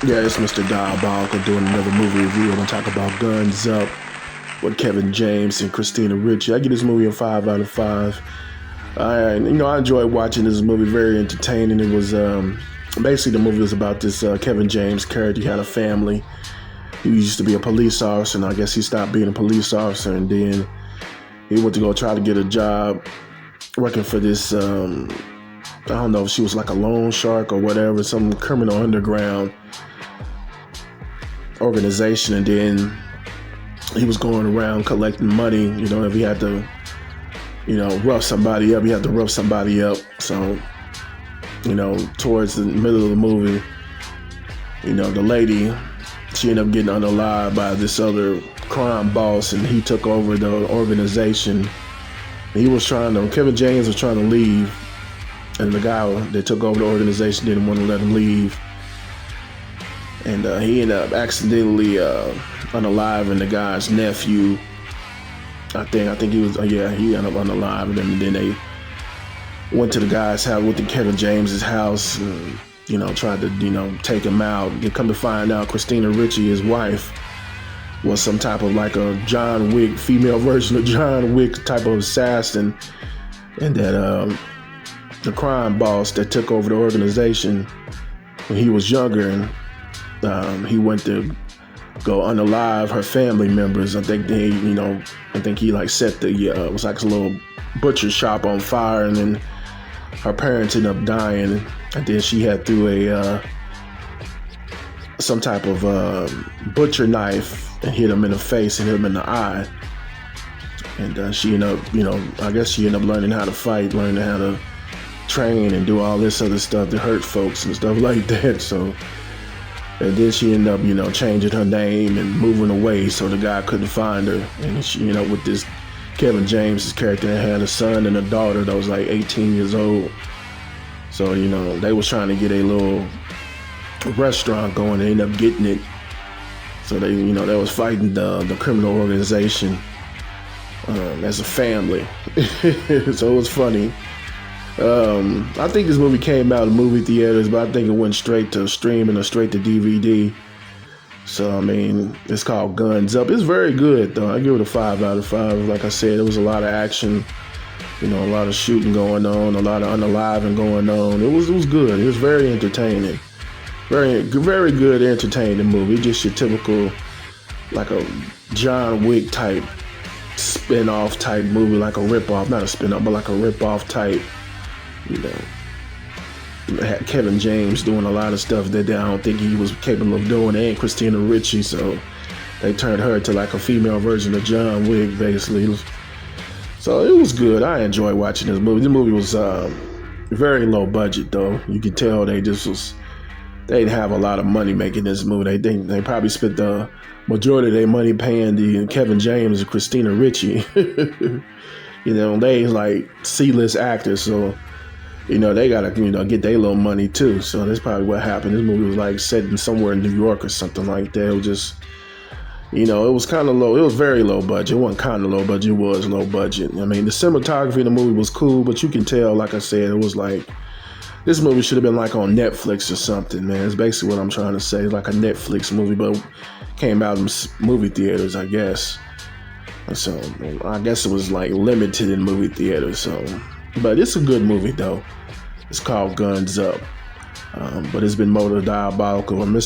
Yeah, it's Mr. Diabolical doing another movie review. I'm gonna talk about Guns Up with Kevin James and Christina Ricci. I give this movie a 5 out of 5. I enjoyed watching this movie. Very entertaining. It was basically the movie was about this Kevin James character. He had a family. He used to be a police officer, and I guess he stopped being a police officer, and then he went to go try to get a job working for this. I don't know if she was like a loan shark or whatever, some criminal underground organization, and then he was going around collecting money. If he had to, rough somebody up, he had to rough somebody up. So, towards the middle of the movie, the lady, she ended up getting unalived by this other crime boss, and he took over the organization. Kevin James was trying to leave, and the guy that took over the organization didn't want to let him leave. And he ended up accidentally unaliving the guy's nephew. I think he ended up unaliving him. And then they went to the guy's house, went to Kevin James's house, and, tried to, take him out. They come to find out Christina Ricci, his wife, was some type of like a John Wick, female version of John Wick type of assassin. And that the crime boss that took over the organization when he was younger, and he went to go unalive her family members. I think he like set it was like a little butcher shop on fire, and then her parents ended up dying, and then she had threw some type of butcher knife and hit him in the face and hit him in the eye. And she ended up, I guess she ended up learning how to fight, learning how to train and do all this other stuff to hurt folks and stuff like that. So, and then she ended up, changing her name and moving away so the guy couldn't find her. And she, with this Kevin James' character that had a son and a daughter that was like 18 years old. So, they was trying to get a little restaurant going. They ended up getting it. So they was fighting the criminal organization as a family. So it was funny. I think this movie came out in movie theaters, but I think it went straight to streaming or straight to DVD. So, it's called Guns Up. It's very good, though. I give it a 5 out of 5. Like I said, there was a lot of action, a lot of shooting going on, a lot of unaliving going on. It was good. It was very entertaining. Very, very good, entertaining movie. Just your typical, like a John Wick type spin-off type movie, like a rip-off. Not a spin-off, but like a rip-off type. Had Kevin James doing a lot of stuff that I don't think he was capable of doing, and Christina Ricci, so they turned her to like a female version of John Wick, basically. So it was good. I enjoyed watching this movie. The movie was very low budget, though. You could tell they didn't have a lot of money making this movie. They probably spent the majority of their money paying the Kevin James and Christina Ricci. They like C-list actors, so they gotta get their little money too. So that's probably what happened. This movie was like set in somewhere in New York or something like that. It was just, it was kind of low. It was very low budget. It wasn't kind of low budget. It was low budget. The cinematography in the movie was cool, but you can tell, like I said, it was like this movie should have been like on Netflix or something, man. It's basically what I'm trying to say. It's like a Netflix movie, but came out in movie theaters, I guess. So I guess it was like limited in movie theaters. So, but it's a good movie though. It's called Guns Up. But it's been Mr. Diabolical on the